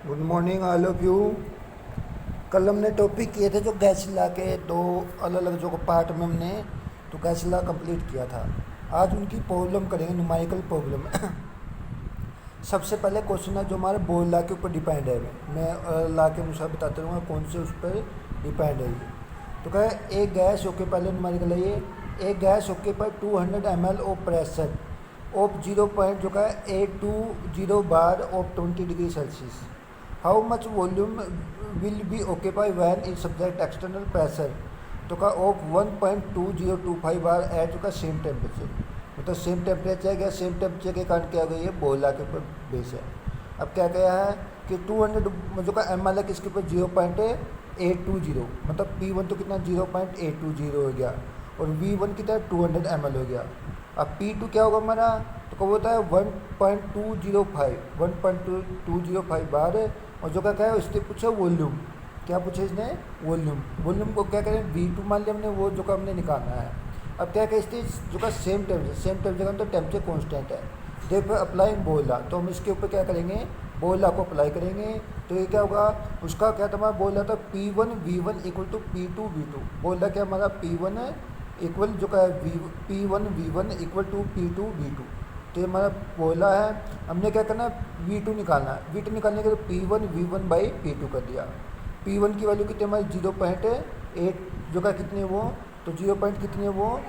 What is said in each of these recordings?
Good morning all of you. कल हमने topic किए थे जो गैस ला के दो अलग अलग जो पार्ट में हमने तो गैस ला कंप्लीट किया था। आज उनकी प्रॉब्लम करेंगे, न्यूमेरिकल प्रॉब्लम। सबसे पहले क्वेश्चन है जो हमारे बोल ला के ऊपर डिपेंड है। मैं ला के अनुसार बताते रहूँगा कौन से उस पर डिपेंड है ये। तो कहे एक गैस ओके, पहले न्यूमेरिकल है ये। एक गैस ओके पर 200 ml of pressure of 0 point जो का 820 bar of 20 degree Celsius. How much volume will be occupy when is subject external pressure तो का ऑफ 1.2025 बार एट जो का सेम टेम्परेचर। मतलब सेम टेम्परेचर या सेम टेम्परेचर के कारण क्या हो गई है, बोला के ऊपर बेस है। अब क्या कहा है कि 200 जो का एम एल है किसके ऊपर 0.820, मतलब P1 तो कितना 0.820 हो गया और V1 कितना 200 ml हो गया। अब P2 क्या होगा हमारा, तो कब होता है 1.205 बार। और जो क्या है इससे पूछा वॉल्यूम, क्या पूछे इसने वॉल्यूम। वॉल्यूम को क्या करें V2 मान लिया हमने, वो जो का हमने निकालना है। अब क्या कहते हैं जो का सेम टेम्परेचर का तो टेम्परेचर कॉन्स्टेंट है। देखो अप्लाई बोला तो हम इसके ऊपर क्या करेंगे, बोला को अप्लाई करेंगे। तो ये क्या होगा, उसका क्या था बोला था P1 V1 equal to P2 V2। बोला क्या हमारा P1 इक्वल जो का है P1 V1 equal to P2 V2। तो ये हमारा बोला है। हमने क्या करना है V2 निकालना है। V2 निकालने के लिए P1 V1 बाई P2 कर दिया। P1 की वैल्यू कितनी हमारी 0.8 जो का कितनी है वो, तो 0 पॉइंट कितनी है वो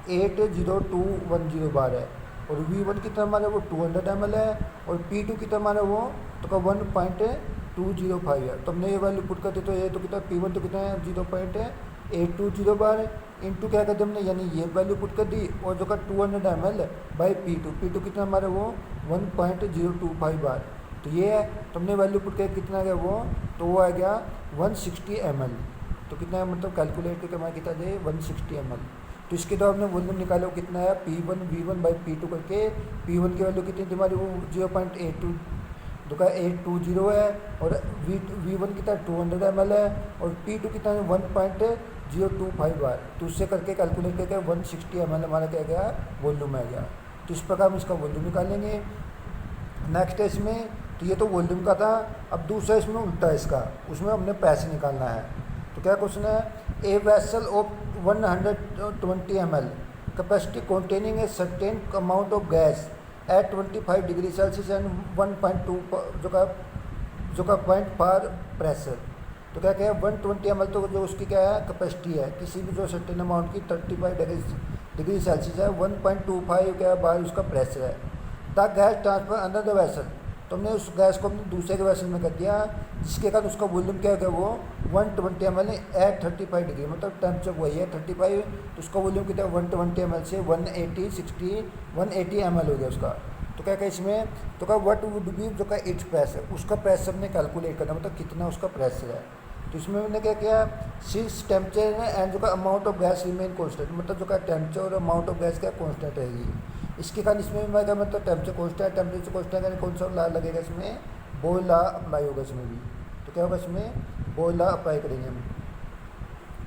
80210 बार है। और V1 कितना हमारा वो 200 ml है। और P2 कितना हमारा वो तो का 1.205 है। तो हमने ये वैल्यू पुट कर दी। तो ये तो कितना P1 तो कितना है 0.820 बार इंटू क्या कर दिया हमने, यानी ये वैल्यू पुट कर दी। और जो का 200 ml बाई P2 कितना हमारा वो 1.025 बार। तो ये है, तो हमने वैल्यू पुट कर कितना आ गया वो, तो वो आ गया 160 ml। तो कितना है मतलब कैलकुलेट करके हमारा कितना दे 160 ml। तो इसके द्वारा हमने वॉल्यूम निकाला कितना है P1 V1 बाई P2 करके। P1 की वैल्यू कितनी थी हमारी वो 0.82 तो का 820 है। और V1 कितना 200 ml है। और P2 कितना है 1.025 बार। तो उससे करके कैलकुलेट करके 160 ml हमारा क्या गया वॉल्यूम आ गया। तो इस प्रकार हम इसका वॉल्यूम निकालेंगे। नेक्स्ट है इसमें, तो ये तो वॉल्यूम का था। अब दूसरा इसमें उल्टा है इसका, उसमें हमने पैसे निकालना है। तो क्या क्वेश्चन है, a vessel of 120 ml capacity containing a certain amount of gas at 25 degree Celsius and 1.2 जो का पॉइंट पर प्रेशर। तो क्या है 120 ml तो जो उसकी क्या है कैपेसिटी है किसी भी जो सर्टेन अमाउंट की 35 डिग्री सेल्सियस है, 1.25 क्या बार उसका प्रेशर है। The gas transfer under the vessel. तो हमने उस गैस को हमने दूसरे के वेसल में कर दिया, जिसके कारण उसका वॉल्यूम क्या हो गया वो 120 ml एट 35 डिग्री, मतलब टेम्परेचर वही है 35। तो उसका वॉल्यूम कितना है 120 ml से 180 ml हो गया उसका। तो क्या कहें इसमें, तो क्या व्हाट वुड बी जो का इट्स प्रेशर, उसका प्रेशर हमने कैलकुलेट करना, मतलब कितना उसका प्रेशर है। तो इसमें हमने क्या किया, सिंस टेम्परेचर एंड जो का amount of gas remain constant, मतलब जो का टेम्परेचर और अमाउंट ऑफ गैस क्या कॉन्स्टेंट रहेगी। इसके कारण इसमें मैं क्या मतलब टेम्परेचर कॉन्स्टेंट यानी कौन सा ला लगेगा इसमें, बोल ला अप्लाई होगा इसमें भी। तो क्या होगा इसमें बोल ला अप्लाई करेंगे हम,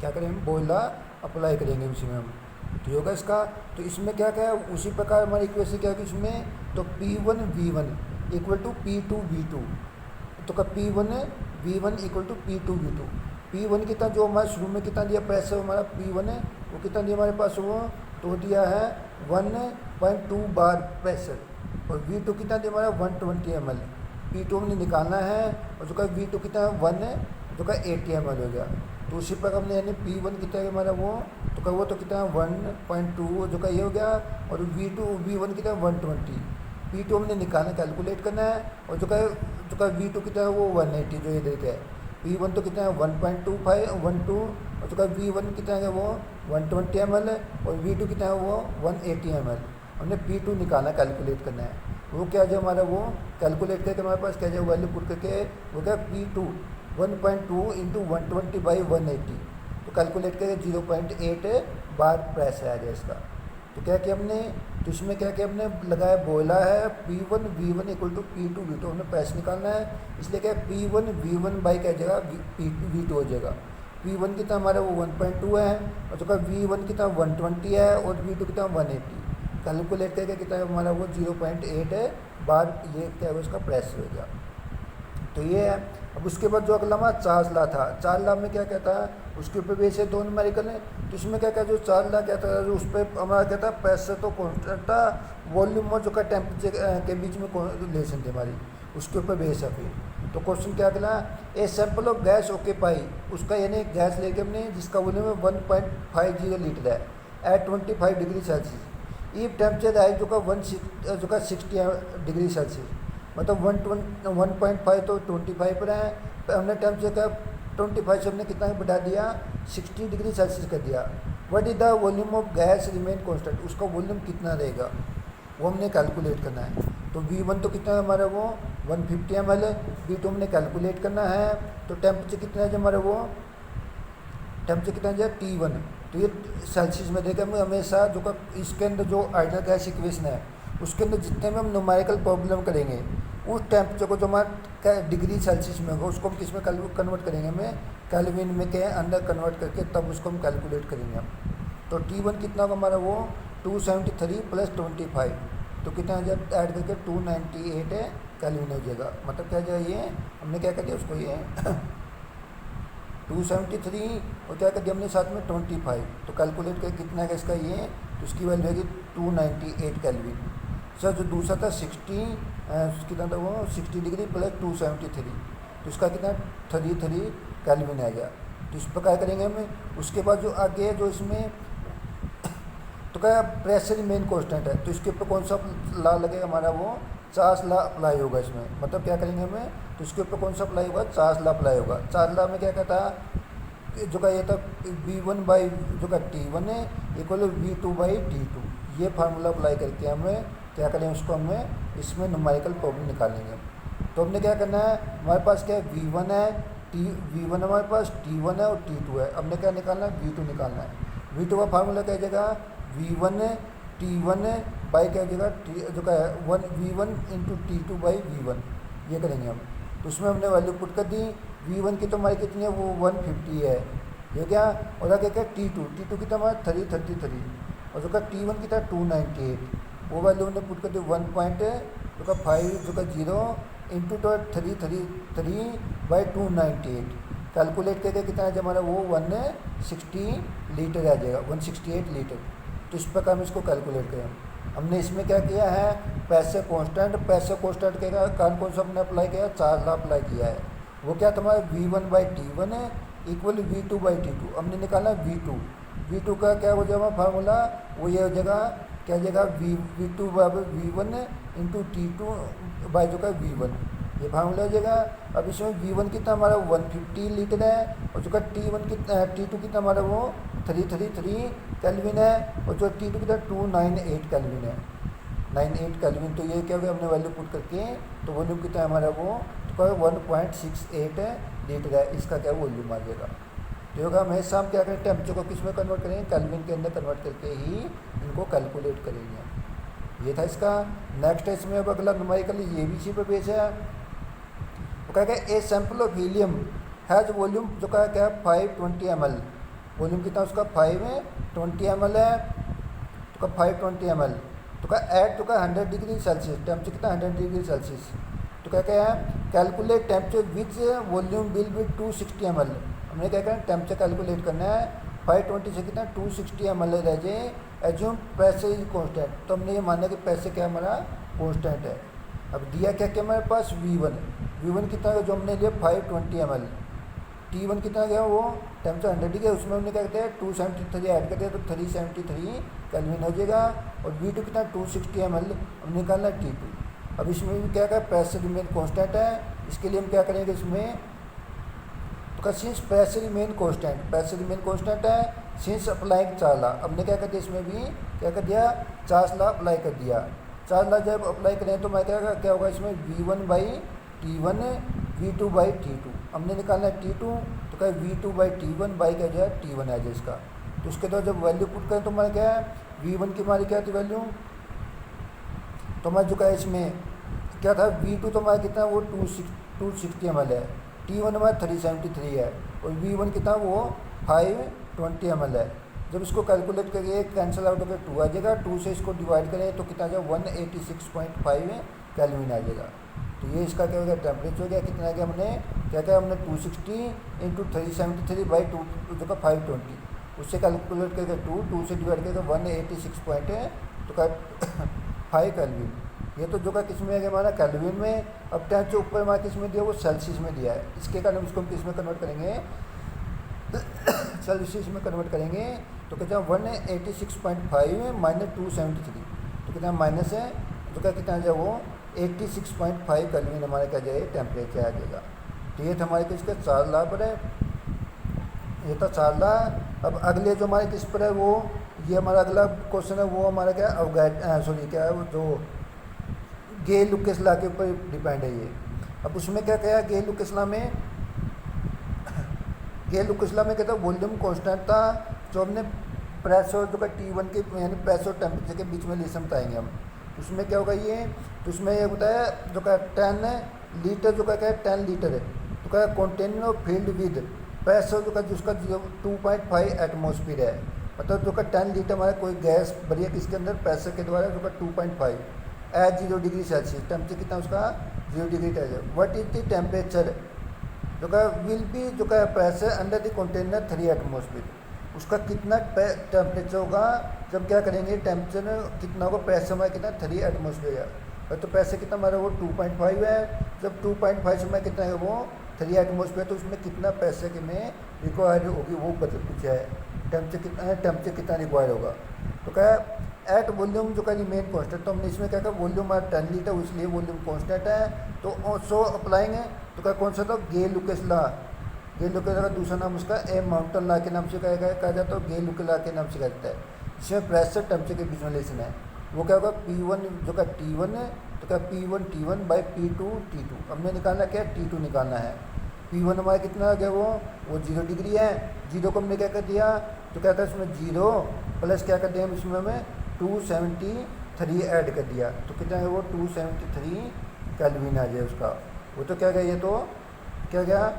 क्या करेंगे बोल ला अप्लाई करेंगे इसमें हम। तो होगा इसका। तो इसमें क्या क्या है उसी प्रकार हमारी इक्वेशन क्या होगी इसमें, तो P1 V1 equal to P2 V2। तो का P1 V1 equal to P2 V2। P1 कितना जो हमारे शुरू में कितना दिया प्रेशर हमारा P1 है वो कितना दिया हमारे पास वो, तो दिया है 1.2 बार प्रेशर। और V2 कितना दिया हमारा 120 ml। P2 हमने निकालना है। और जो का V2 कितना है 1 जो का 80 ml हो गया। तो उसी प्रकार हमने यानी P1 कितना है हमारा वो, तो का वो तो कितना है 1.2 जो का ये हो गया। और V1 कितना है 120। P2 हमने निकालना कैलकुलेट करना है। और जो का V2 कितना है वो 180 जो ये देखे है। P1 तो कितना है 1.25 और जो का V1 कितना है वो 120 ml है। और V2 कितना है वो 180 ml। हमने P2 निकालना कैलकुलेट करना है। वो क्या जो हमारा वो कैलकुलेट करके हमारे पास क्या जो वैल्यू पुट करके वो क्या P2 1.2 इंटू 120 बाई 180। तो कैलकुलेट करके 0.8 बार प्रेशर आ जाए इसका। तो क्या किया हमने, तो इसमें क्या किया हमने लगाया बोला है P1 V1 equal to P2 V2। हमने प्रेशर निकालना है, इसलिए क्या P1 V1 बाई क्या जगह P2 V2 हो जाएगा। P1 कितना हमारा वो 1.2 है। और जो का V1 कितना 120 है। और V2 कितना 180। कैलकुलेट करके कितना हमारा वो 0.8 बार ये क्या है उसका प्रेशर हो गया। तो ये है। अब उसके बाद जो अगला हमारा 4 ला था, 4 ला में क्या कहता है, उसके ऊपर भी ऐसे 2 न्यूमेरिकल है। तो इसमें क्या कहता है, जो 4 ला कहता है, जो उस पर हमारा कहता है प्रेशर तो कॉन्स्टेंट था, वॉल्यूम और जो का टेम्परेचर के बीच में रिलेशन थी हमारी, उसके ऊपर बेस है फिर। तो क्वेश्चन क्या अगला, a sample of gas occupy, उसका यानी गैस लेके हमने जिसका वॉल्यूम 1.50 लीटर है at 25 degree Celsius, if temperature rise जो का 60 डिग्री सेल्सियस, मतलब 1.5 तो 25 पर है, तो हमने टेम्परेचर का 25 से हमने कितना बढ़ा दिया, 60 डिग्री सेल्सियस कर दिया। What is the volume of gas remain constant, उसका वॉल्यूम कितना रहेगा वो हमने कैलकुलेट करना है। तो V1 तो कितना है हमारा वो 150 ml है, V2 हमने कैलकुलेट करना है। तो टेम्परेचर कितना है जो हमारा वो टेम्परेचर कितना है T1, तो ये सेल्सियस में देगा। हमें हमेशा जो का इसके अंदर जो आइडियल गैस इक्वेशन है उसके अंदर जितने में हम न्यूमेरिकल प्रॉब्लम करेंगे उस टेम्परेचर को जो हमारा डिग्री सेल्सियस में होगा उसको हम किस में कन्वर्ट करेंगे, हमें कैल्विन में के अंदर कन्वर्ट करके तब उसको हम कैलकुलेट करेंगे हम। तो T1 कितना होगा हमारा वो 273 + 25, तो कितना हो जाए ऐड करके 298 है कैल्विन हो जाएगा। मतलब क्या जाए, ये हमने क्या कर दिया उसको, ये 273 और क्या कर दिया हमने साथ में 25, तो कैलकुलेट करके कितना है इसका ये, तो उसकी वैल्यू है 298 कैल्विन। सर जो दूसरा था 60 कितना था वो 60 डिग्री + 273, तो इसका कितना 33 कैल्विन आएगा। तो इस प्रकार करेंगे हम। उसके बाद जो आगे जो इसमें तो क्या प्रेशर मेन कांस्टेंट है, तो इसके ऊपर कौन सा ला लगेगा हमारा, वो चार्ल्स ला अप्लाई होगा इसमें। मतलब क्या करेंगे हमें, तो इसके ऊपर कौन सा अप्लाई होगा, चार्ल्स ला अप्लाई होगा। चार्ल्स ला में क्या कहता है, जो का ये था V1 बाई जो का T1 है इक्वल V2 बाई T2, ये फार्मूला अप्लाई करके हमें क्या करेंगे, उसको हमें इसमें न्यूमेरिकल प्रॉब्लम निकालेंगे। तो हमने क्या करना है, हमारे पास क्या है V1 है, V1 हमारे पास T1 है और T2 है। हमने क्या निकालना है, V2 निकालना है। V2 का फार्मूला क्या जगह V1 T1 बाई क्या जगह जो का V1 × T2 बाई V1, ये करेंगे हम। तो उसमें हमने वैल्यू पुट कर दी। V1 की तो हमारी कितनी है, वो 150 है, ये क्या, और आगे क्या T2 कितना हमारा 333, और जो का T1 कितना 298, वो वैल्यू हमने पुट कर दी 1.5 जो का 0 × 333 बाई 298, कैलकुलेट करके कितना है हमारा वो 160 लीटर आ जाएगा, 168 लीटर। तो इस प्रकार हम इसको कैलकुलेट करें। हमने इसमें क्या किया है, प्रेशर कांस्टेंट के कारण कौन सा हमने अप्लाई किया, चार्ल्स ला अप्लाई किया है। वो क्या तुम्हारा V1 बाई T1 है इक्वल V2 बाई T2, हमने निकाला V2 का क्या हो जाएगा फार्मूला, वो ये हो जाएगा क्या जगह V2 बराबर V1 × T2 बाई जो का V1, ये फार्मूला हो जाएगा। अब इसमें V1 कितना हमारा 150 लीटर है, और जो का T2 कितना हमारा वो 333 कैल्विन है, और जो T2 कितना 298 कैल्विन है, 98 कैल्विन। तो ये क्या हो गया, हमने वैल्यू पुट करके तो वॉल्यूम कितना है हमारा वो, तो 1.68 लीटर है, इसका क्या वॉल्यूम आ जाएगा। तो होगा हमेशा हम क्या करें, टेम्परेचर को किस में कन्वर्ट करेंगे, कैल्विन के अंदर कन्वर्ट करके ही इनको कैलकुलेट करेंगे। ये था इसका। नेक्स्ट है इसमें अब अगला न्यूमेरिकल ये भी इसी पर बेस है। वो क्या है, ए sample of helium has volume जो का क्या है 520 ml, वॉल्यूम कितना उसका 520 ml है, तो का 520 ml, तो का एट तो का 100 डिग्री सेल्सियस, टेम्परेचर कितना 100 डिग्री सेल्सियस। तो क्या क्या है, calculate temperature which volume will B 260 ml। हमने क्या करना है, टेम्परेचर कैलकुलेट करना है, 520 से कितना 260 ml रह जाए। एज्यूम प्रेशर इज कॉन्स्टेंट, तो हमने ये माना कि प्रेशर क्या हमारा कॉन्स्टेंट है। अब दिया क्या क्या हमारे पास V1 कितना जो हमने लिया 520 ml, T1 कितना गया वो टेम्परेचर 100 डिग्री, उसमें हमने क्या कहते हैं 273 ऐड कर दिया, तो 373 कैल्विन हो जाएगा। और V2 कितना 260 ml हमने निकालना T2। अब इसमें भी क्या क्या प्रेशर रिमेन कॉन्स्टेंट है, इसके लिए हम क्या करेंगे इसमें, तो सिंस प्रेशर रिमेन कॉन्स्टेंट है, सिंस अप्लाइंग चार्ल्स ला, हमने क्या कर दिया इसमें भी क्या कर दिया, चार्ल्स ला अप्लाई कर दिया। चार्ल्स ला जब अप्लाई करें तो मैं क्या होगा इसमें V1 by T1 V2 by T2, हमने निकालना है T2, तो क्या V2 बाई T1 बाई क्या जाए T1 आ जाए इसका। तो उसके बाद जब वैल्यू पुट करें तो हमारा क्या है, V1 की हमारी क्या थी वैल्यू, तो हमारा जो क्या इसमें क्या था V2 तो हमारा कितना वो 260 ml है, T1 हमारा 373 है, और V1 कितना वो 520 ml है। जब इसको कैलकुलेट करिए कैंसिल आउट होकर 2 आ जाएगा, 2 से इसको डिवाइड करें तो कितना आ जाएगा 186.5 केल्विन आ जाएगा। तो ये इसका क्या हो गया, टेम्परेचर हो गया। कितना आ गया हमने, क्या क्या हमने 260 इंटू 373 बाई 2 जो का 520, उससे कैलकुलेट करके 2 से डिवाइड करके 186 पॉइंट है तो का 5 केल्विन। ये तो जो का किस में आ गया हमारा, केल्विन में। अब टेम्परेचर ऊपर हमारा किस में दिया, वो सेल्सियस में दिया है। इसके कारण इसको हम किस में कन्वर्ट करेंगे, सेल्सियस में कन्वर्ट करेंगे। तो कहते हैं 186.5 माइनस 273, तो कितना माइनस है तो क्या कितना आ जाए वो 86.5 केल्विन हमारे क्या जाए टेम्परेचर आ जाएगा। तो ये था हमारे किसके 4 लॉ पर है, ये था 4 लॉ। अब अगले जो हमारे किस पर है वो, ये हमारा अगला क्वेश्चन है वो हमारा क्या क्या है वो जो गे-लुकास लॉ के ऊपर डिपेंड है ये। अब उसमें क्या कहा गे-लुकास लॉ में, गे-लुकास लॉ में कहता है वॉल्यूम कांस्टेंट था जो हमने प्रेशर जो का T1 के यानी प्रेशर टेम्परेचर के बीच में रिलेशन बताएंगे हम। उसमें क्या होगा ये, तो उसमें ये होता है जो का 10 लीटर जो का क्या है 10 लीटर है तो क्या container of field with pressure जो का जिसका 2.5 एटमॉस्फेयर है। मतलब जो का 10 लीटर हमारा कोई गैस भरी है किसके अंदर, प्रेशर के द्वारा जो का 2.5 एट 0 डिग्री सेल्सियस, टेम्परेचर कितना उसका 0 degree Celsius. What is the temperature जो का विल बी जो का pressure under the container 3 atmosphere, उसका कितना टेम्परेचर होगा जब क्या करेंगे, टेम्परेचर कितना होगा, प्रेशर हमारा कितना 3 एटमॉस्फेयर है। तो प्रेशर कितना हमारा वो 2.5 है, जब 2.5 से हमारा कितना है वो 3 एटमॉस्फेयर, तो उसमें कितना प्रेशर के में रिक्वायर्ड होगी वो बता पूछा है। टेम्परेचर कितना है, टेम्परेचर कितना रिक्वायर्ड होगा। तो क्या एट वॉल्यूम जो का मेन कॉन्स्टेंट, तो हमने इसमें क्या कहा वॉल्यूम हमारा 10 लीटर इसलिए वॉल्यूम कॉन्स्टेंट है। तो सो अप्लाइंगे तो क्या कौन सा था, गे-लुकास लॉ। गे-लुकास लॉ का दूसरा नाम उसका ए माउंटन लॉ के नाम से कहा जाता है, गे-लुकास लॉ के नाम से कहता है। जिसमें प्रेशर टेम्परेचर के बीच में रिलेशन है। वो क्या होगा P1 जो का T1 है तो क्या P1 T1 by P2 T2। हमने निकालना क्या है, T2 निकालना है। P1 हमारा कितना आ गया वो 0 डिग्री है। 0 को हमने क्या कर दिया, तो क्या था इसमें 0 प्लस क्या कर दिया हम इसमें हमें 273 ऐड कर दिया, तो कितना है वो 273 केल्विन आ जाए उसका। वो तो क्या गया, ये तो क्या गया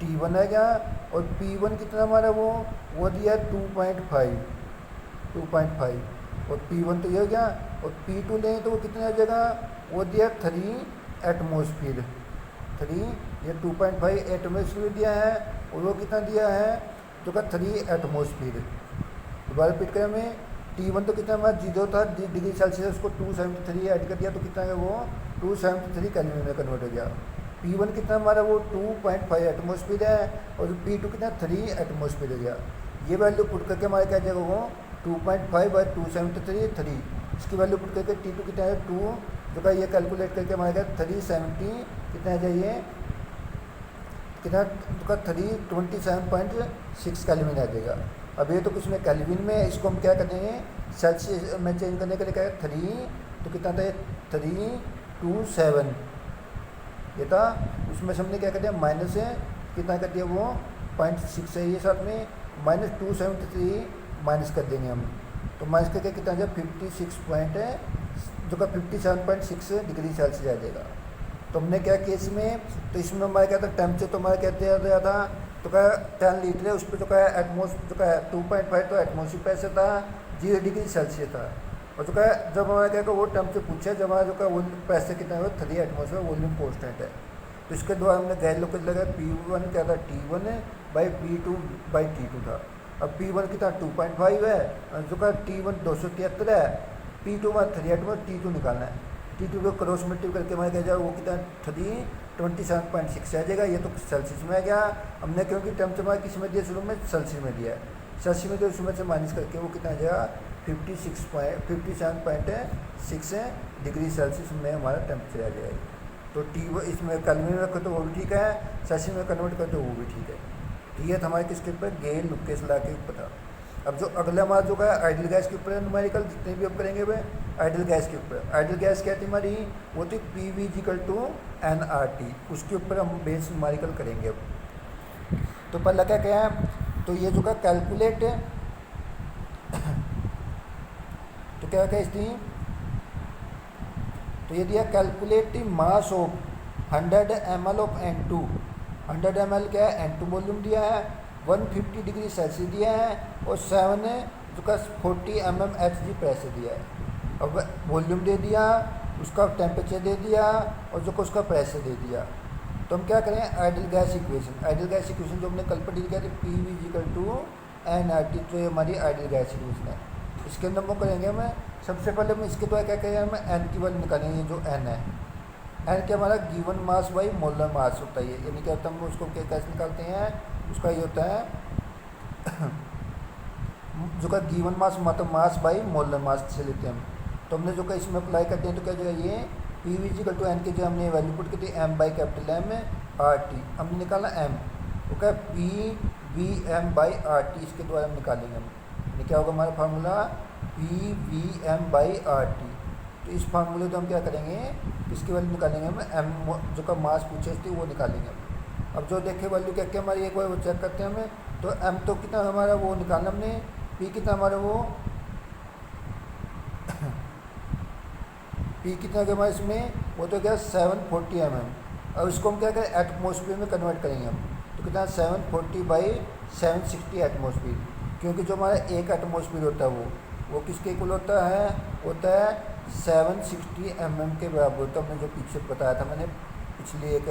T1 है क्या, और P1 कितना हमारा वो दिया 2.5 और P1 तो ये हो गया, और P2 लें तो वो कितना आ जाएगा, वो दिया 3 एटमॉस्फेयर। 3 ये 2.5 एटमॉस्फेयर दिया है, और वो कितना दिया है तो का 3 एटमॉस्फेयर। दोबारा रिपीट करें हमें, T1 तो कितना हमारा 0 था डिग्री सेल्सियस, उसको 273 ऐड कर दिया तो कितना है वो 273 केल्विन में कन्वर्ट हो गया। P1 कितना हमारा वो 2.5 एटमॉस्फेयर है, और P2 कितना 3 एटमॉस्फेयर हो गया। ये वैल्यू पुट करके हमारे क्या जाएगा वो 2.5 बाई 273 3, इसकी वैल्यू पुट करके T2 कितना है 2 जो का ये कैलकुलेट करके हमारे क्या 370 कितना आ जाइए कितना तो का 327.6 केल्विन आ जाएगा। अब ये तो कुछ में केल्विन में, इसको हम क्या करेंगे सेल्सियस में चेंज करने के लिए क्या है 3, तो कितना था 327 ये था। उसमें से हमने क्या कर दिया माइनस है कितना कर दिया वो 0.6 है, ये साथ में माइनस 273 माइनस कर देंगे हम, तो माइनस करके कितना आ जाए 56 पॉइंट है जो का 57.6 डिग्री सेल्सियस आ जाएगा। तो हमने क्या केस में, तो इसमें हमारा क्या था टेम्परेचर तो हमारा क्या दिया था तो क्या 10 लीटर है, उस पर जो का एटमॉस्फेयर जो का 2.5 तो एटमॉस्फेयर पैसे था 0 डिग्री सेल्सियस था। और जो का जब हमारा क्या वो टेम्परेचर पूछा जब हमारा जो का वो पैसे कितना है 3 एटमॉस्फेयर वॉल्यूम कॉन्स्टेंट है। तो इसके द्वारा हमने गे-लुकास लगा P1 क्या था T1 by P2 by T2 था। अब P1 कितना 2.5 है, जो का T1 273 है, P2 में 3 एटमॉस्फेयर T2 निकालना है। T2 को क्रॉस मल्टीप्लाई करके हमारे क्या जाए वो कितना 327.6 आ जाएगा। ये तो सेल्सियस में आ गया हमने, क्योंकि टेम्परेचर हमारा किस में दिया शुरू में सेल्सियस में दिया है, सेल्सियस में दिया उसमें से माइनस करके वो कितना आ जाएगा 57.6 डिग्री सेल्सियस में हमारा टेम्परेचर आ जाएगा। तो T1 इसमें केल्विन में रखो तो वो भी ठीक है, सेल्सियस में कन्वर्ट करो तो वो भी ठीक है। तो ये था हमारे किसके ऊपर गे-लुकास लॉ के ऊपर था। अब जो अगला हमारा जो है आइडियल गैस के ऊपर न्यूमेरिकल जितने भी अब करेंगे वे आइडियल गैस के ऊपर। आइडियल गैस क्या थी हमारी, वो थी PV = nRT, उसके ऊपर हम बेस न्यूमेरिकल करेंगे अब। तो पहला क्या है, तो ये जो का कैलकुलेट तो क्या इसकी, तो ये दिया calculate mass of 100 ml of N2। 100 ml क्या है N2 वॉल्यूम दिया है, 150 डिग्री सेल्सियस दिया है, और 7 जो का 40 mm Hg प्रेशर दिया है। अब वॉल्यूम दे दिया, उसका टेम्परेचर दे दिया और जो उसका प्रेशर दे दिया। तो हम क्या करें, ideal gas equation, ideal gas equation जो हमने कल पर डील किया था, P V equal to N R T, तो ये हमारी आइडियल गैस इक्वेशन है। इसके अंदर वो करेंगे हमें, सबसे पहले हम इसके द्वारा क्या करेंगे, हमें एन की वैल्यू निकालेंगे, जो एन है, एन क्या हमारा given mass by molar mass होता है। यानी क्या होता है, हम उसको कैसे निकालते हैं, उसका ये होता है जो का गिवन मास मतलब मास बाई मोलर मास से लेते हैं हम। तो हमने जो का इसमें अप्लाई करते हैं तो क्या जाएगा, ये P V equal to N के जो हमने वैल्यू पुट की थी M by capital M R T, हमने निकाला एम, तो क्या P V M by R T, इसके द्वारा हम निकालेंगे हम। यानी क्या होगा हमारा formula, P V M by R T. तो इस फार्मूले तो हम क्या करेंगे, किसकी वैल्यू निकालेंगे हम, एम जो का मास पूछे थी वो निकालेंगे हम। अब जो देखे वैल्यू क्या क्या हमारी, एक बार वो चेक करते हैं हमें। तो एम तो कितना हमारा वो निकालना हमने, पी कितना हमारा वो पी कितना क्या हमारा इसमें, वो तो क्या 740 mm। अब इसको हम क्या करें, एटमोसफियर में कन्वर्ट करेंगे हम। तो कितना 740 बाई 760 एटमोसफियर, क्योंकि जो हमारा एक एटमोसफियर होता है वो किसके इक्वल होता है 760 mm के बराबर होता है। हमने जो पीछे बताया था मैंने पिछली एक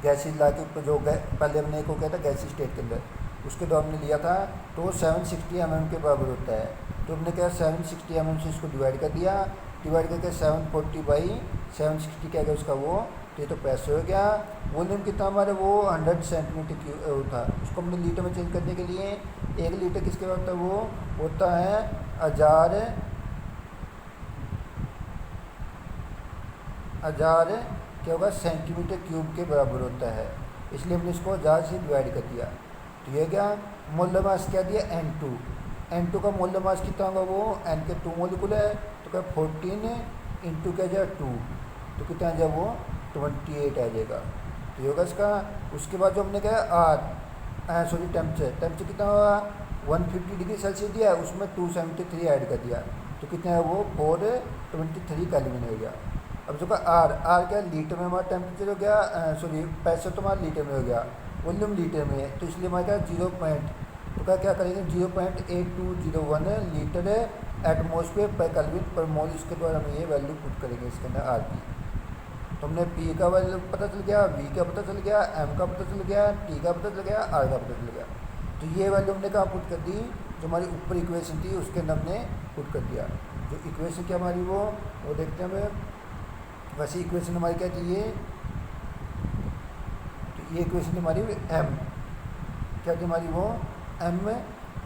गैसीज ला के जो पहले हमने एक को कहता गैसी स्टेट के अंदर, उसके द्वारा हमने लिया था, तो वो 760 mm के बराबर होता है। तो हमने क्या 760 mm से इसको डिवाइड कर दिया, डिवाइड करके 740 बाई 760 क्या गया उसका वो, तो ये तो पैसे हो गया। वॉल्यूम कितना हमारे वो 100 सेंटीमीटर क्यूब था, उसको हमने लीटर में चेंज करने के लिए 1 लीटर किसके होता है, वो होता है 1000 क्या होगा सेंटीमीटर क्यूब के बराबर होता है, इसलिए हमने इसको 1000 से डिवाइड कर दिया। तो ये क्या मोलर मास क्या दिया N2, N2 का मोलर मास कितना होगा, वो N के 2 मोलिकुल है, तो क्या 14 इंटू क्या जाए 2, तो कितना आ जाए वो 28 आ जाएगा। तो ये होगा इसका। उसके बाद जो हमने कहा टेम्परेचर कितना होगा 150 डिग्री सेल्सियस दिया है, उसमें 273 ऐड कर दिया, तो कितना है वो 423 केल्विन हो गया। अब जो का आर क्या लीटर में हमारा टेम्परेचर हो गया, पैसे तो हमारा लीटर में हो गया, वॉल्यूम लीटर में है, तो इसलिए हमारे क्या 0 पॉइंट, तो क्या करेंगे 0.8201 लीटर एटमोसफियर पर केल्विन पर मोल, इसके द्वारा हम ये वैल्यू पुट करेंगे इसके अंदर आर की। तो हमने पी का वैल्यू पता चल गया, वी का पता चल गया, एम का पता चल गया, टी का पता चल गया, आर का पता चल गया। तो ये वैल्यू हमने कहाँ पुट कर दी, जो हमारी ऊपर इक्वेशन थी उसके अंदर हमने पुट कर दिया। जो इक्वेशन क्या हमारी वो देखते हैं हमें। वैसे इक्वेशन हमारी क्या थी ये, तो ये इक्वेशन हमारी एम क्या थी हमारी वो, एम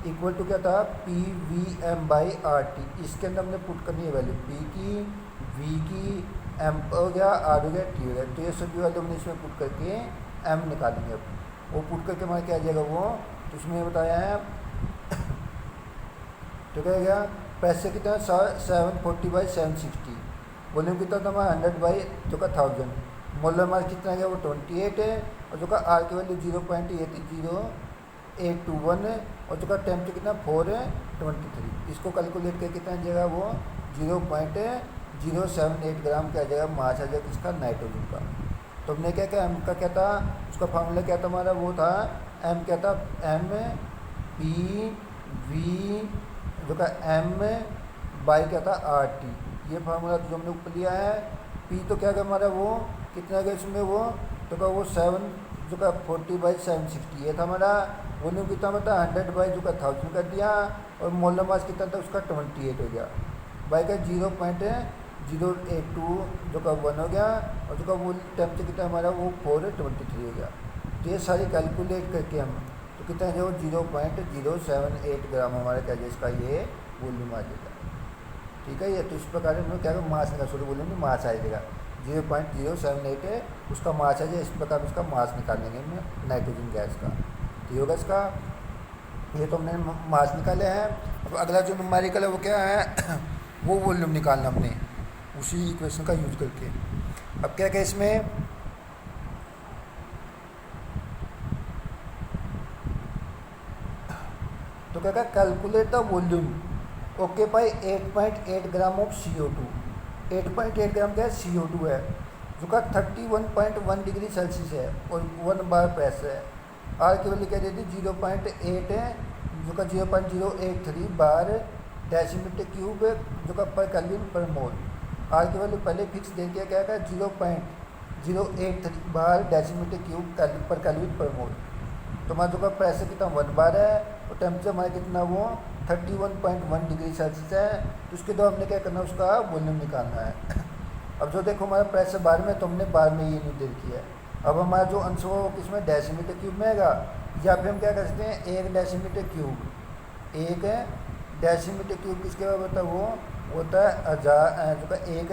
इक्वल टू क्या था P V M by R T. इसके अंदर हमने पुट करनी है वैल्यू, पी की, वी की, एम हो गया, आर हो गया, टी हो गया। तो ये सभी वैल्यू हमने इसमें पुट करके एम निकालेंगे। अब वो पुट करके हमारा क्या आ जाएगा वो, तो उसमें बताया है तो क्या गया पैसे कितना 740 बाई 760, वॉल्यूम कितना था हमारा 100 बाई जो का 1000, मोलर मास कितना गया वो 28 है, और जो का आर की वैल्यू 0.0821 है, और जो का टेम्परेचर कितना 423। इसको कैलकुलेट करके कितना आ जाएगा वो 0.078 ग्राम क्या आ जाएगा मास आ जाएगा किसका नाइट्रोजन का। तो हमने क्या क्या एम का क्या था, उसका फार्मूला क्या था हमारा वो था एम क्या था एम पी वी जो का एम बाई क्या था आर टी। ये फार्मूला जो हमने ऊपर लिया है। पी तो क्या था हमारा वो कितना गया इसमें वो, तो का वो 7 जो का 40 बाई 760 ये था हमारा। वॉल्यूम कितना था 100 बाई जो का 1000 कर दिया, और मोलर मास कितना था उसका 28 हो गया, बाई का 0.082 जो का 1 हो गया, और जो का वो टेम्परेचर कितना हमारा वो 423 हो गया। तो ये सारी कैलकुलेट करके हम तो कितना है वो 0.078 ग्राम हमारा क्या है इसका ये वॉल्यूम आ जाएगा। ठीक है, ये तो इस प्रकार हम लोग क्या मास निकाल सॉरी वॉल्यूम में मास आ जाएगा 0.078 है उसका मास आ जाए। इस प्रकार उसका मास निकाल लेंगे हम नाइट्रोजन गैस का। तो ये होगा इसका, ये तो हमने मास निकाले हैं। अब अगला जो न्यूमेरिकल है वो क्या है वो वॉल्यूम निकालना हमने उसी इक्वेशन का यूज करके। अब क्या क्या इसमें तो क्या क्या calculate the volume okay pi 8.8 gram of CO2। 8.8 ग्राम क्या है CO2 है जो का 31.1 डिग्री सेल्सियस है और 1 बार प्रेशर है। आर की वैल्यू क्या देती 0.8 है जो का 0.083 बार डेसीमीटर क्यूब जो का पर केल्विन पर मोल। आर की वैल्यू पहले फिक्स दे दिया क्या है 0.083 बार डेसीमीटर क्यूब पर केल्विन पर मोल। तो हमारा जो का प्रेशर कितना 1 बार है और टेम्परेचर हमारा कितना वो 31.1 डिग्री सेल्सियस है। तो उसके बाद हमने क्या करना है उसका वॉल्यूम निकालना है। अब जो देखो हमारा प्रेशर बार में तो हमने बार में ये निर्धारित किया है। अब हमारा जो आंसर हो किसमें डेसीमीटर क्यूब में आएगा, या फिर हम क्या कर सकते हैं 1 डेसीमीटर क्यूब, 1 डेसीमीटर क्यूब किसके बराबर होता है वो होता है 1000 जो का 1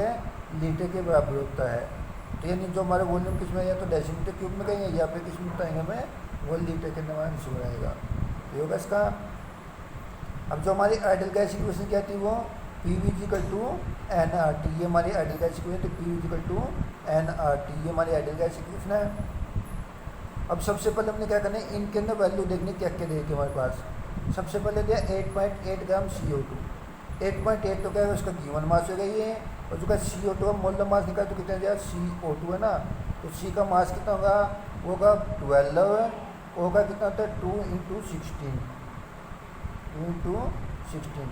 लीटर के बराबर होता है। तो यानी जो हमारे वॉल्यूम किसमें या तो डेसीमीटर क्यूब में कहेंगे या फिर किसमें बताएंगे हमें 1 लीटर के हमारा आंसर आएगा। ये होगा इसका। अब जो हमारी आइडियल गैस इक्वेशन क्या थी वो PV=NRT, ये हमारी आइडियल गैस इक्वेशन तो PV=NRT, ये हमारी आइडियल गैस इक्वेशन है। अब सबसे पहले हमने क्या करना है इनके अंदर वैल्यू देखने क्या क्या देती हमारे पास। सबसे पहले दिया 8.8 ग्राम CO2, 8.8 तो क्या है उसका गिवन मास हो गई है, और जो का CO2 का मोलर मास निकाल तो कितना दिया CO2 है ना, तो C का मास कितना होगा वो होगा 12, होगा कितना होता है 2 × 16, 2 × 16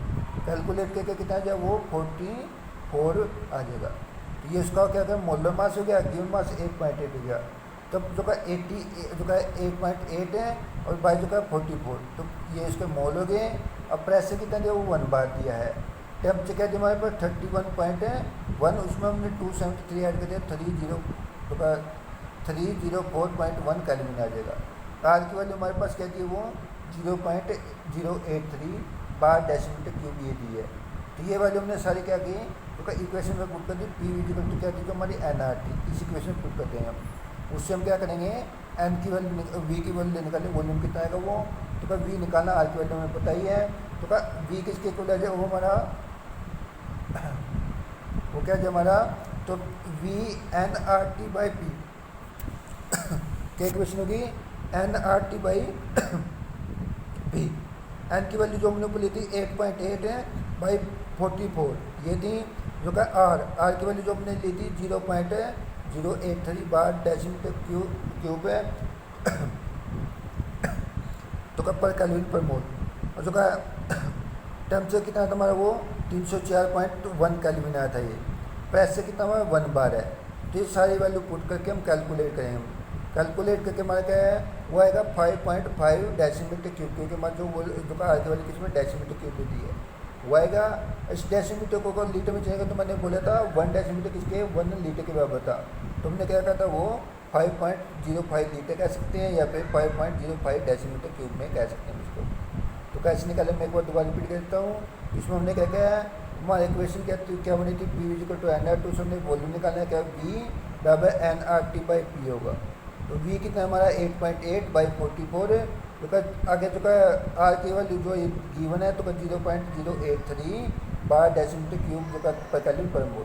कैलकुलेट करके कितना जाए वो 44 आ जाएगा। तो ये उसका क्या था मोलर मास हो गया, गिवन मास 8.8 हो गया। तब जो का 80 जो का 8.8 है और बाई जो का 44, तो ये इसके मोल हो गए। अब प्रेशर कितना दिया वो 1 बार दिया है। टेम्परेचर क्या दिया हमारे पास 31.1, उसमें हमने 273 ऐड कर दिया 30 तो का 304.1 केल्विन आ जाएगा। आर की वैल्यू हमारे पास क्या दी वो 0.083 बार डेसीमीटर क्यूब ये दी है। तो ये वैल्यू हमने सारी क्या की तो इक्वेशन में पुट कर दी। PV क्या दी जो हमारी NRT, इस इक्वेशन में पुट करते हैं हम। उससे हम क्या करेंगे एन की वैल्यू V की वैल्यू निकालेंगे, वॉल्यूम कितना आएगा वो तो का V निकालना, आर की वैल्यू हमें पता ही है। तो का V किसके इक्वल आ जाए वो हमारा वो क्या है हमारा तो VNRT/P क्या इक्वेशन होगी NRT/P। एन की वैल्यू जो हमने बोली थी 8.8 है बाई 44 ये थी। जो का आर की वैल्यू जो हमने ली थी 0.083 बार डेसीमीटर क्यूब है तो का पर केल्विन पर मोल। और जो का टेम्परेचर कितना था हमारा वो 304.1 केल्विन आया था। ये प्रेशर कितना हमारा 1 बार है। तो ये सारी वैल्यू पुट करके हम कैलकुलेट करेंगे। कैलकुलेट करके हमारा क्या है वो आएगा 5.5 डेसीमीटर क्यूब, क्योंकि हमारा जो का आगे वाली किसमें डेसीमीटर क्यूब दी है वो आएगा। इस डेसीमीटर को अगर लीटर में चाहिएगा तो मैंने बोला था 1 डेसीमीटर किसके 1 लीटर के बराबर था। तो हमने क्या कहा था वो 5.05 लीटर कह सकते हैं या फिर 5.05 डेसीमीटर क्यूब में कह सकते हैं इसको। तो कैसे निकाले मैं एक बार दोबारा रिपीट कर देता हूँ। इसमें हमने क्या किया है हमारा इक्वेशन क्या बनी थी PV=NRT, उसमें हमने वॉल्यूम निकालना है क्या V=NRT/P होगा। तो V कितना हमारा 8.8 बाई 44 है। तो का आगे जो का आर की वैल्यू जो गिवन है तो का 0.083 बार डेसीमीटर क्यूब जो का पर केल्विन पर मोल।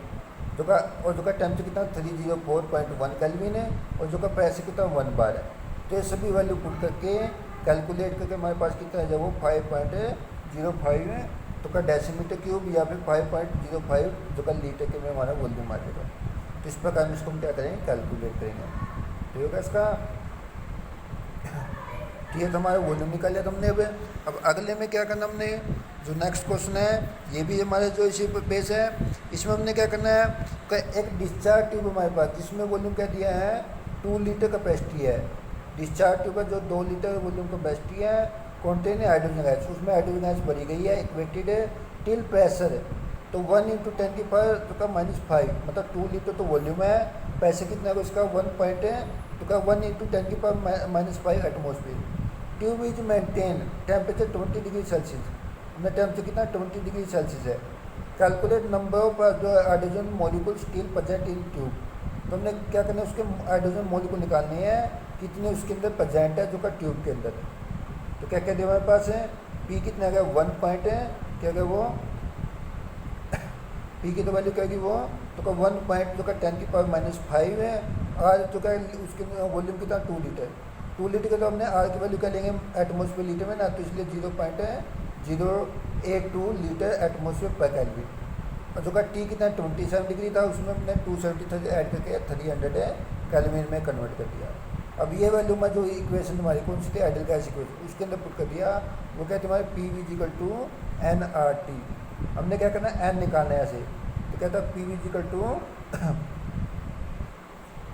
जो का और जो का टेम्परेचर कितना 304.1 केल्विन है और जो का प्रेशर कितना 1 बार है। तो ये सभी वैल्यू पुट करके कैलकुलेट करके हमारे पास कितना है जब वो 5.05 है तो का डेसीमीटर क्यूब या फिर 5.05 जो का लीटर के में हमारा वॉल्यूम आ जाएगा। तो इस प्रकार हम इसको हम क्या करेंगे कैलकुलेट करेंगे। ठीक होगा इसका। ठीक है तो हमारा वॉल्यूम निकाल लिया हमने। अब अगले में क्या करना हमने जो नेक्स्ट क्वेश्चन है ये भी हमारे जो इसी बेस है। इसमें हमने क्या करना है एक डिस्चार्ज ट्यूब हमारे पास जिसमें वॉल्यूम क्या दिया है 2 लीटर कैपेसिटी है। डिस्चार्ज ट्यूब का जो 2 लीटर वॉल्यूम कैपेसिटी है कॉन्टेन हाइड्रोजन गैस, उसमें हाइड्रोजन गैस भरी गई है इक्वेटेड टिल प्रेशर तो 1 × 10⁻⁵ मतलब 2 लीटर तो वॉल्यूम है। पैसे कितना है इसका 1 पॉइंट है तो का 1 × 10⁻⁵ atmosphere. Tube is maintain temperature 20 degree Celsius, अपना टेम्परेचर कितना 20 डिग्री सेल्सियस है। कैलकुलेट नंबर ऑफ जो hydrogen molecule still present in tube. तो हमने क्या करना है उसके हाइड्रोजन मॉलिक्यूल निकालने हैं कितने उसके अंदर प्रेजेंट है जो का ट्यूब के अंदर। तो क्या क्या दिया हमारे पास है पी कितना है 1 पॉइंट है क्या क्या वो पी की तो वैल्यू क्या वो तो का 1 पॉइंट जो का 10⁻⁵ है। आर जो का उसके वॉल्यूम कितना 2 लीटर, 2 लीटर का तो हमने आर की वैल्यू क्या लेंगे एटमोसफियर लीटर में ना, तो इसलिए 0.082 लीटर एटमोसफियर पर केल्विन। और जो का टी कितना 27 डिग्री था उसमें हमने 273 ऐड करके 300 केल्विन में कन्वर्ट कर दिया। अब ये वैल्यू में जो इक्वेशन हमारी कौन सी थी आइडियल गैस इक्वेशन उसके अंदर पुट कर दिया वो क्या तुम्हारे PV=NRT। हमने क्या करना है एन निकालना है ऐसे। तो क्या था पी वी इजिकल टू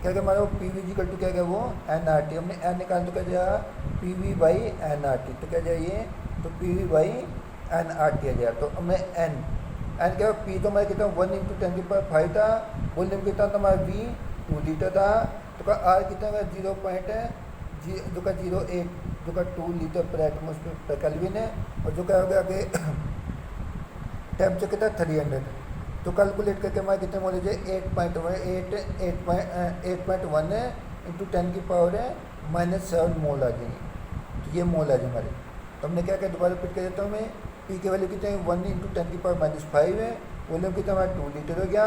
क्या क्या हमारा पी वी इजिकल टू क्या क्या वो एन आर टी, हमने एन निकाल तो क्या जाएगा P V by N R T, तो क्या जाइए तो P V by N R T आ जाएगा। तो हमें एन एन क्या पी तो हमारे कितना 1 × 10⁵ था, वॉल्यूम कितना था हमारा वी 2 लीटर था, तो का आर कितना का 0.08 जो का 2 लीटर पर एटमोसफेयर पर केल्विन है, और जो क्या हो गया आगे टेम्परेचर कितना 300, तो कैलकुलेट करके हमारे कितने मोल है 8.1 इंटू 10⁻⁻7 मोल आ जाएंगे। तो ये मोल आ जाए हमारे। तो हमने क्या क्या दोबारा रिपीट कर देता हूँ मैं, पी की वैल्यू कितने 1 × 10⁻⁻5 है, वॉल्यूम कितना हमारा 2 लीटर हो गया,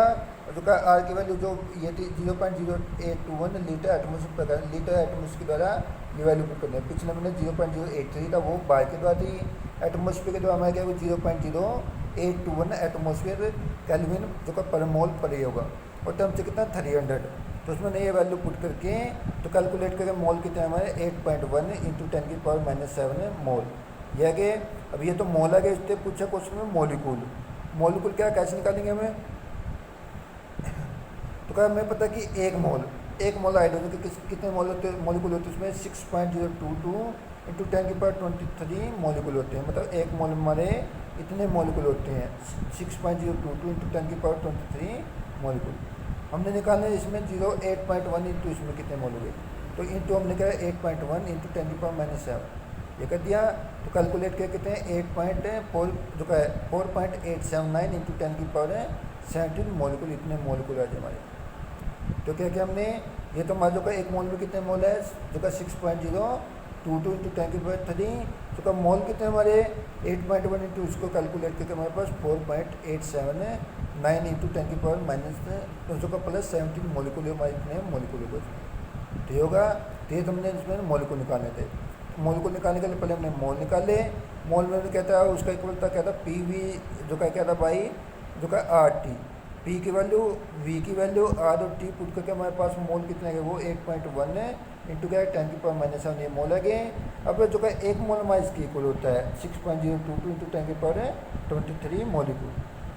और जो का आर की वैल्यू जो ये थी 0.0821 लीटर एटमोसफेयर के द्वारा ये वैल्यू पुट करनी है। पिछले महीने 0.083 था, वो बाहर के द्वारा थी, एटमोसफेयर के द्वारा हमारे क्या 0.0821 एटमोसफेयर केल्विन जो का पर मोल पर ही होगा, और टेम्परेचर कितना 300। तो उसमें ये वैल्यू पुट करके तो कैलकुलेट करके मोल कितना है हमारे 8.1 × 10⁻⁻7 मोल। यह कि अब ये तो मोल आ गया, इससे पूछा क्वेश्चन में मोलिकुल क्या कैसे निकालेंगे हमें, तो क्या हमें पता कि एक मोल हाइड्रोजन के कितने मोलिकुल होते हैं उसमें 6.022 × 10⁻23 मोलिकुल होते हैं, मतलब एक मोल हमारे इतने मोलिकुल होते हैं 6.022 × 10⁻23 मोलिकुल। हमने निकाले इसमें 8.1 इंटू इसमें कितने मोल हुए, तो इंटू हमने कहा 8.1 × 10⁻⁻7 ये कर दिया। तो कैलकुलेट करके कितने 8.4 जो का है 4.879 × 10⁻17 मोलिकुल, इतने मोलिकुल आ जाए हमारे। तो क्या क्या हमने ये तो हमारे जो का एक मोल में कितने मोल है जो का 6.022 × 10⁻3, तो का मोल कितने हमारे 8.1 इंटू उसको कैलकुलेट करके हमारे पास 4.879 × 10⁻⁻17 मोलिकुल हमारे इतने मोलिकुल होगा उसमें। तो ये होगा, तो ये हमने इसमें मोलिकुल निकालने थे। मोलिकुल निकालने के लिए पहले हमने मोल निकाले, मोल में कहता है उसका इक्वल था क्या था पी वी जो का क्या था बाई जो का आर टी, पी की वैल्यू वी की वैल्यू आर और टी पुट करके हमारे पास मोल कितने है वो 8.1 है इंटू क्या है 10⁻⁻7 ये मोल है। अब जो का एक मोल हमारा इसकी इक्वल होता है 6.022 × 10⁻23 मोलिकुल।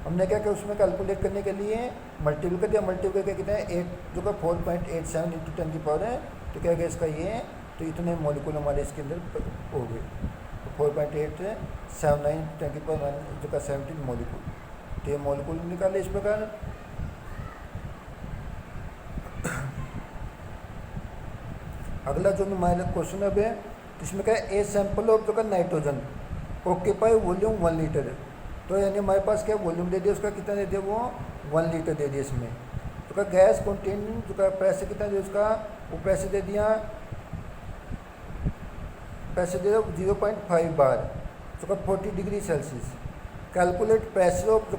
हमने क्या किया उसमें कैलकुलेट करने के लिए मल्टीपल कर दिया, मल्टीपल करके कितना है 8 जो का 4.87 × 10⁻, तो क्या गया इसका ये, तो इतने मोलिकुल हमारे इसके अंदर हो गए, तो 4.879 × 10⁻17 मोलिकुल। तो ये मोलिकुल निकाले इस प्रकार। अगला जो हमारा क्वेश्चन अब है इसमें क्या है ए सैंपल ऑफ जो का नाइट्रोजन ऑक्यूपाई वॉल्यूम 1 लीटर, तो यानी हमारे पास क्या वॉल्यूम दे दिया उसका कितना दे दिया वो 1 लीटर दे दिया इसमें। तो का गैस कंटेनिंग जो का प्रेशर कितना दिया उसका वो प्रेशर दे दिया 0.5 बार जो का 40 degree Celsius. Calculate pressure of जो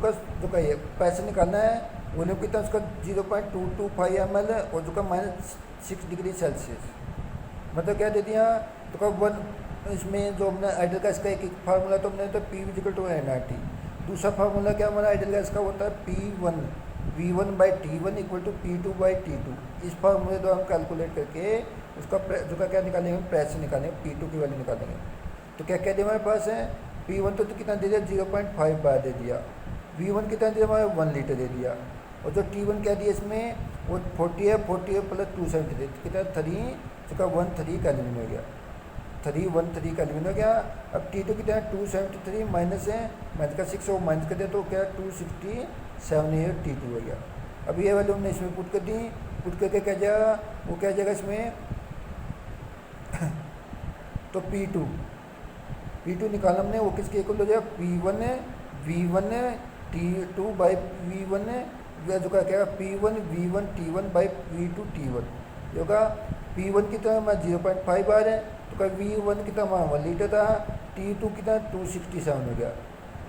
का ये प्रेशर निकालना है, वॉल्यूम कितना उसका 0.225 ml है, और जो का -6 डिग्री सेल्सियस, मतलब क्या दे दिया तो का 1 इसमें जो हमने आइडियल गैस का एक फार्मूला तो हमने तो P V equal to NRT, दूसरा फार्मूला क्या हमारा आइडियल गैस का होता है P1 V1/T1 equal to P2/T2। इस फार्मूले द्वारा हम कैलकुलेट करके उसका जो का क्या निकालेंगे प्रेशर निकालेंगे, P2 की वैल्यू निकालेंगे। तो क्या क्या दिया हमारे पास है P1 तो कितना दे दिया 0.5 बार दे दिया, V1 कितना दिया हमारे 1 लीटर दे दिया, और जो T1 क्या दिया इसमें वो 40 है प्लस 270 कितना 3 जो का 13 केल्विन हो गया, 313 केल्विन हो गया। अब T2 कितना है 273 माइनस है माइनस का 6 और माइनस कर दिया तो क्या 267 है T2 हो गया। अब ये वैल्यू हमने इसमें पुट कर दी, पुट करके क्या जाएगा वो क्या जाएगा इसमें तो P2 निकाला हमने वो किसके इक्वल हो जाएगा P1 V1 T2/V1 जो का क्या P1 V1 T1/V2 T1 होगा। P1 की तरह हमारा 0.5 बार है, तो का V1 की तरह हमारा 1 लीटर था, T2 की तरह 267 हो गया,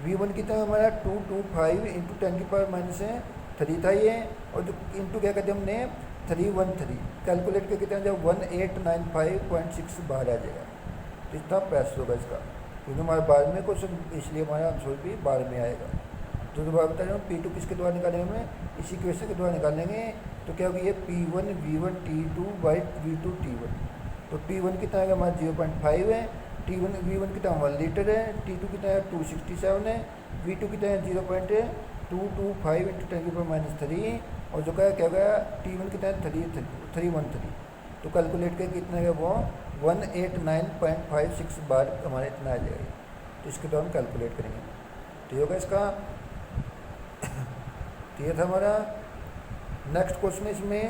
V1 की तरह हमारा 225 × 10⁻³ था ये, और जो इंटू क्या कहते हैं हमने 313 कैलकुलेट करके कितना जब 1895.6 बार आ जाएगा। तो इतना पैसा होगा इसका, क्योंकि हमारे बार में क्वेश्चन इसलिए हमारा आंसर भी बार में आएगा। तो दोबारा बता रहा हूँ P2 किसके द्वारा निकालेंगे हमें इसी क्वेश्चन के द्वारा निकालेंगे। तो क्या होगी ये P1 V1 T2/V2 T1, तो P1 कितना है हमारा 0.5 है, V1 कितना 1 लीटर है, T2 कितना है 267 है, V2 कितना है 225 इंटू 10⁻³ और जो क्या गया T1 कितना है 313 तो कैलकुलेट करके कितना है वो 189.56 बार हमारे इतना आ जाएगा। तो इसके तो हम कैलकुलेट करेंगे। तो ये होगा इसका। तो ये था हमारा नेक्स्ट क्वेश्चन। इसमें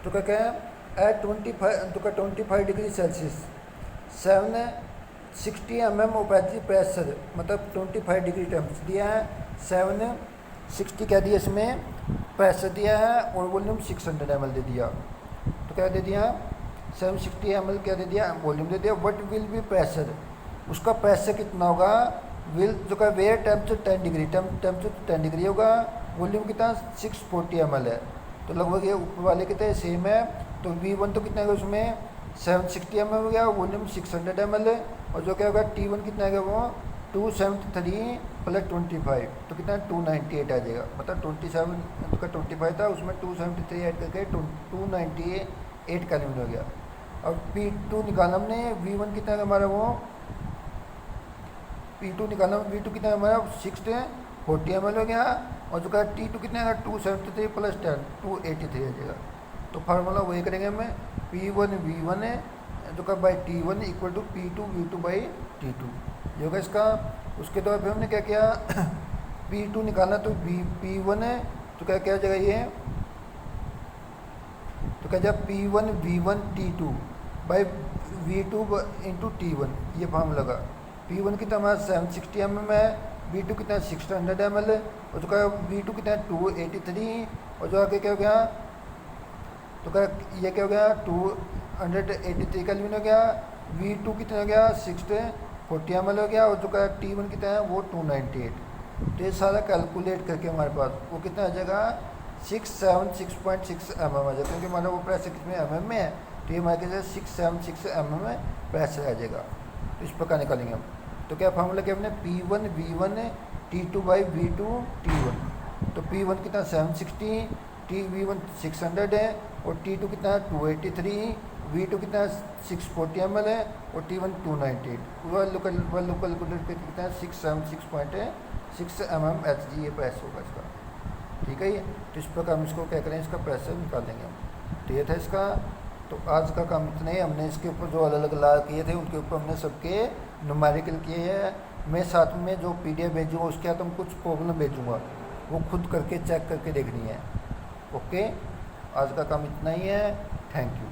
तो क्या है at 25 degree Celsius 760 mm operative pressure, मतलब 25 डिग्री टेम्परेचर दिया है, 760 क्या दिया इसमें प्रेशर दिया है और वॉल्यूम 600 ml दे दिया। तो क्या दे दिया 760 ml क्या दे दिया वॉल्यूम दे दिया। व्हाट विल बी प्रेशर, उसका प्रेशर कितना होगा। विल जो का where temperature 10 degree, temperature 10 degree होगा, वॉल्यूम कितना 640 ml है। तो लगभग ये ऊपर वाले कितने सेम है। तो V1 तो कितना है उसमें 760 ml हो गया, वॉल्यूम 600 ml है। और जो क्या होगा T1 कितना है वो 273 + 25 तो कितना 298 आ जाएगा। मतलब 27 का 25 था उसमें 273 ऐड करके 298 केल्विन हो गया। अब P2 निकाला हमने, V1 कितना है हमारा वो P2 निकाला, V2 कितना है हमारा 640 ml हो गया। और जो का T2 कितना है 273 + 10 283 आ जाएगा। तो फार्मूला वही करेंगे हमें P1 V1 है जो का by T1 = P2 V2 by T2 ये होगा इसका। उसके बाद फिर हमने क्या किया P2 निकालना, तो P1 है तो क्या क्या जगह ये तो क्या जाए P1 V1 T2 by V2 × T1 ये फार्मूला लगा। P1 कितना हमारा 760 mm है, V2 कितना 600 ml है और जो क्या V2 कितना 283 और जो आगे क्या हो गया तो क्या ये क्या हो गया 283 केल्विन हो गया। V2 कितना हो गया 640 ml हो गया और जो क्या T1 कितना है वो 298। तो ये सारा कैलकुलेट करके हमारे पास वो कितना आ जाएगा 676.6 mm आ जाएगा, क्योंकि हमारा वो प्रेशर कितने mm में है। तो ये हमारे पास 676 mm में प्रेशर आ जाएगा। तो इस प्रकार निकालेंगे हम। तो क्या फार्मूला क्या हमने P1 V1 T2 by V2 T1। तो P1 कितना 760 V1 600 है और T2 कितना 283 V2 कितना 640 ml है और T1 298 वह लोकल कितना 676.6 mm Hg ये प्रेशर होगा इसका। ठीक है ये। तो इस प्रकार हम इसको क्या करें इसका प्रेशर निकाल देंगे हम। तो ये था इसका। तो आज का काम इतना ही। हमने इसके ऊपर जो अलग अलग ला किए थे उनके ऊपर हमने सबके न्यूमेरिकल किए हैं। मैं साथ में जो PDF भेजूँगा उसके साथ हम कुछ प्रॉब्लम भेजूँगा, वो खुद करके चेक करके देखनी है। ओके, आज का काम इतना ही है। Thank you.